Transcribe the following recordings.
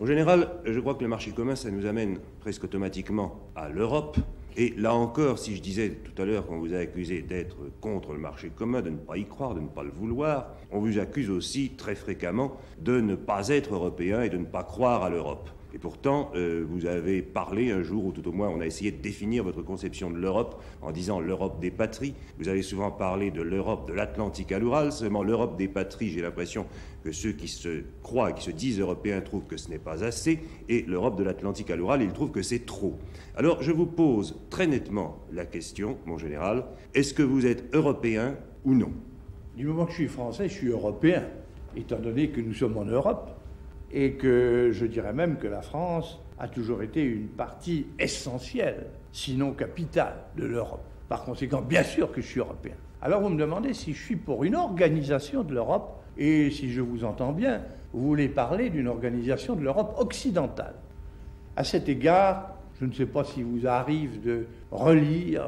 En général, je crois que le marché commun, ça nous amène presque automatiquement à l'Europe. Et là encore, si je disais tout à l'heure qu'on vous a accusé d'être contre le marché commun, de ne pas y croire, de ne pas le vouloir, on vous accuse aussi très fréquemment de ne pas être européen et de ne pas croire à l'Europe. Et pourtant, vous avez parlé un jour, ou tout au moins on a essayé de définir votre conception de l'Europe en disant l'Europe des patries. Vous avez souvent parlé de l'Europe de l'Atlantique à l'Oural, seulement l'Europe des patries, j'ai l'impression que ceux qui se croient et qui se disent européens trouvent que ce n'est pas assez, et l'Europe de l'Atlantique à l'Oural, ils trouvent que c'est trop. Alors je vous pose très nettement la question, mon général, est-ce que vous êtes européen ou non? Du moment que je suis français, je suis européen, étant donné que nous sommes en Europe. Et que je dirais même que la France a toujours été une partie essentielle, sinon capitale, de l'Europe. Par conséquent, bien sûr que je suis européen. Alors vous me demandez si je suis pour une organisation de l'Europe, et si je vous entends bien, vous voulez parler d'une organisation de l'Europe occidentale. À cet égard, je ne sais pas s'il vous arrive de relire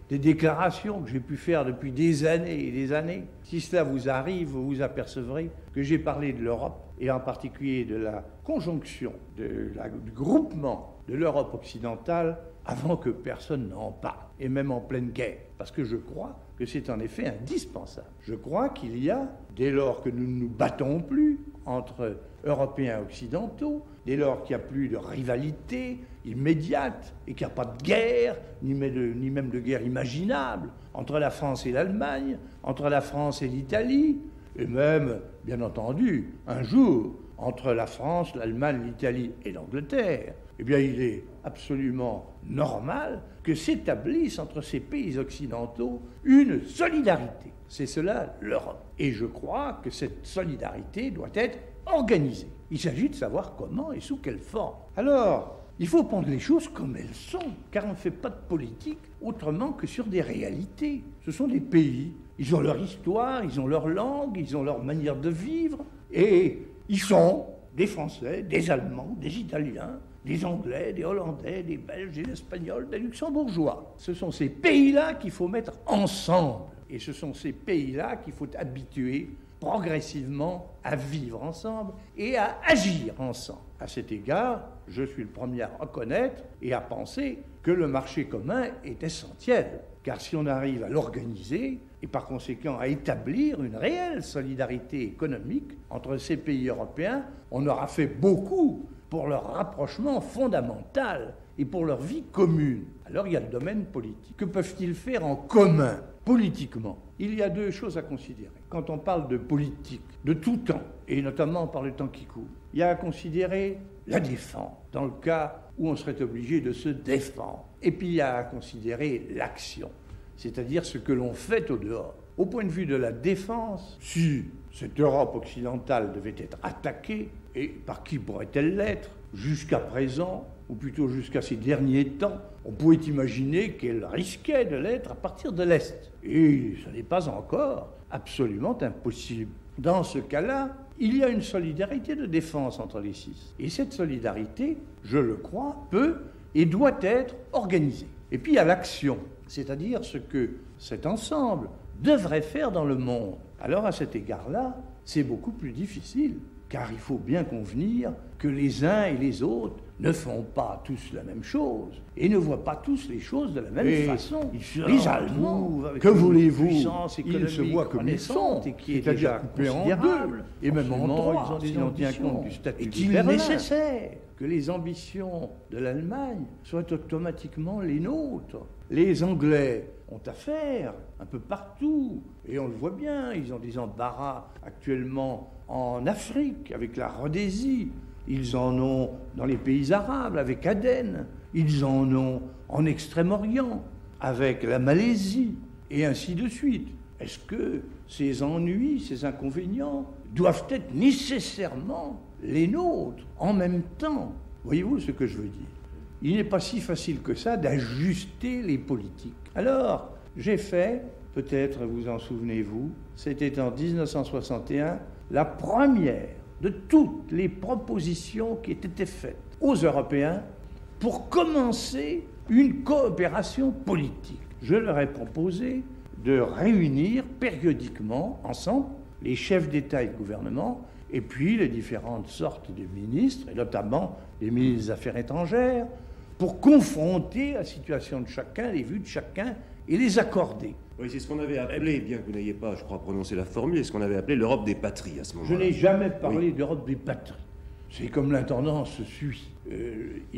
des déclarations que j'ai pu faire depuis des années et des années. Si cela vous arrive, vous vous apercevrez que j'ai parlé de l'Europe, et en particulier de la conjonction, du groupement de l'Europe occidentale, avant que personne n'en parle, et même en pleine guerre. Parce que je crois que c'est en effet indispensable. Je crois qu'il y a, dès lors que nous ne nous battons plus entre Européens et Occidentaux, dès lors qu'il n'y a plus de rivalité immédiate et qu'il n'y a pas de guerre, ni même de guerre imaginable, entre la France et l'Allemagne, entre la France et l'Italie, et même, bien entendu, un jour, entre la France, l'Allemagne, l'Italie et l'Angleterre, eh bien, il est absolument normal que s'établisse entre ces pays occidentaux une solidarité. C'est cela l'Europe. Et je crois que cette solidarité doit être organisée. Il s'agit de savoir comment et sous quelle forme. Alors, il faut prendre les choses comme elles sont, car on ne fait pas de politique autrement que sur des réalités. Ce sont des pays, ils ont leur histoire, ils ont leur langue, ils ont leur manière de vivre, et ils sont des Français, des Allemands, des Italiens, des Anglais, des Hollandais, des Belges, des Espagnols, des Luxembourgeois. Ce sont ces pays-là qu'il faut mettre ensemble, et ce sont ces pays-là qu'il faut habituer progressivement à vivre ensemble et à agir ensemble. À cet égard, je suis le premier à reconnaître et à penser que le marché commun est essentiel. Car si on arrive à l'organiser et par conséquent à établir une réelle solidarité économique entre ces pays européens, on aura fait beaucoup pour leur rapprochement fondamental et pour leur vie commune. Alors il y a le domaine politique. Que peuvent-ils faire en commun, politiquement? Il y a deux choses à considérer. Quand on parle de politique, de tout temps, et notamment par le temps qui court, il y a à considérer la défense, dans le cas où on serait obligé de se défendre. Et puis il y a à considérer l'action, c'est-à-dire ce que l'on fait au dehors. Au point de vue de la défense, si cette Europe occidentale devait être attaquée, et par qui pourrait-elle l'être? Jusqu'à présent, ou plutôt jusqu'à ces derniers temps, on pouvait imaginer qu'elle risquait de l'être à partir de l'Est. Et ce n'est pas encore absolument impossible. Dans ce cas-là, il y a une solidarité de défense entre les six. Et cette solidarité, je le crois, peut et doit être organisée. Et puis il y a l'action, c'est-à-dire ce que cet ensemble devrait faire dans le monde. Alors à cet égard-là, c'est beaucoup plus difficile, car il faut bien convenir que les uns et les autres ne font pas tous la même chose et ne voient pas tous les choses de la même façon. Les Allemands, que voulez-vous, ils se voient comme ils sont, et qui est déjà coupé en deux, et même en trois, si l'on tient compte du statut de Berlin. Est-il nécessaire que les ambitions de l'Allemagne soient automatiquement les nôtres? Les Anglais ont affaire un peu partout, et on le voit bien, ils ont des embarras actuellement en Afrique, avec la Rhodésie. Ils en ont dans les pays arabes, avec Aden. Ils en ont en Extrême-Orient, avec la Malaisie, et ainsi de suite. Est-ce que ces ennuis, ces inconvénients doivent être nécessairement les nôtres en même temps? Voyez-vous ce que je veux dire? Il n'est pas si facile que ça d'ajuster les politiques. Alors, j'ai fait, peut-être vous en souvenez-vous, c'était en 1961, la première de toutes les propositions qui étaient faites aux Européens pour commencer une coopération politique. Je leur ai proposé de réunir périodiquement ensemble les chefs d'État et de gouvernement et puis les différentes sortes de ministres, et notamment les ministres des Affaires étrangères, pour confronter la situation de chacun, les vues de chacun, et les accorder. Oui, c'est ce qu'on avait appelé, bien que vous n'ayez pas, je crois, prononcé la formule, c'est ce qu'on avait appelé l'Europe des patries à ce moment-là. Je n'ai jamais parlé d'Europe des patries. C'est comme l'intendance suit.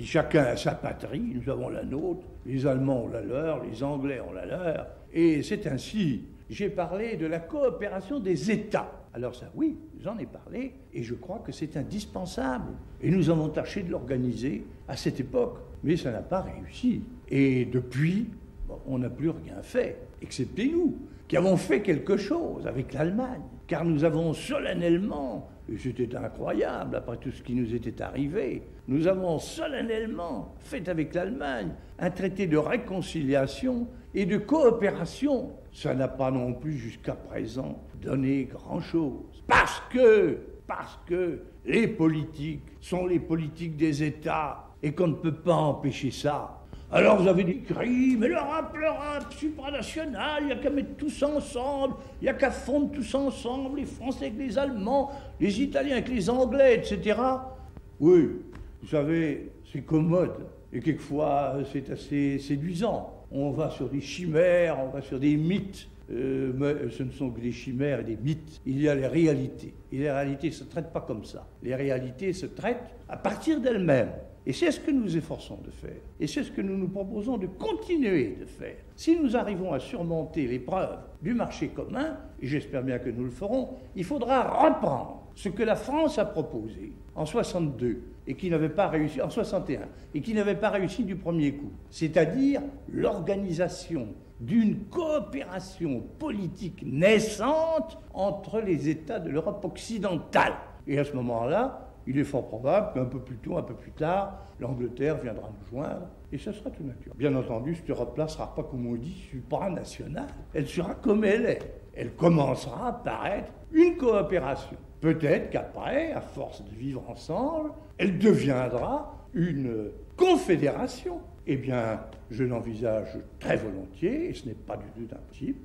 Chacun a sa patrie, nous avons la nôtre, les Allemands ont la leur, les Anglais ont la leur, et c'est ainsi. J'ai parlé de la coopération des États. Alors ça, oui, j'en ai parlé, et je crois que c'est indispensable. Et nous avons tâché de l'organiser à cette époque, mais ça n'a pas réussi. Et depuis, on n'a plus rien fait, excepté nous, qui avons fait quelque chose avec l'Allemagne, car nous avons solennellement, et c'était incroyable après tout ce qui nous était arrivé, nous avons solennellement fait avec l'Allemagne un traité de réconciliation et de coopération. Ça n'a pas non plus jusqu'à présent donné grand-chose, parce que les politiques sont les politiques des États et qu'on ne peut pas empêcher ça. Alors vous avez des cris, mais l'Europe, supranationale, il n'y a qu'à mettre tous ensemble, il n'y a qu'à fondre tous ensemble, les Français avec les Allemands, les Italiens avec les Anglais, etc. Oui, vous savez, c'est commode, et quelquefois c'est assez séduisant. On va sur des chimères, on va sur des mythes, mais ce ne sont que des chimères et des mythes. Il y a les réalités, et les réalités ne se traitent pas comme ça. Les réalités se traitent à partir d'elles-mêmes. Et c'est ce que nous efforçons de faire. Et c'est ce que nous nous proposons de continuer de faire. Si nous arrivons à surmonter l'épreuve du marché commun, et j'espère bien que nous le ferons, il faudra reprendre ce que la France a proposé en 62 et qui n'avait pas réussi en 61 et qui n'avait pas réussi du premier coup, c'est-à-dire l'organisation d'une coopération politique naissante entre les États de l'Europe occidentale. Et à ce moment-là, il est fort probable qu'un peu plus tôt, un peu plus tard, l'Angleterre viendra nous joindre, et ce sera tout naturel. Bien entendu, cette Europe-là ne sera pas, comme on dit, supranationale. Elle sera comme elle est. Elle commencera par être une coopération. Peut-être qu'après, à force de vivre ensemble, elle deviendra une confédération. Eh bien, je l'envisage très volontiers, et ce n'est pas du tout impossible.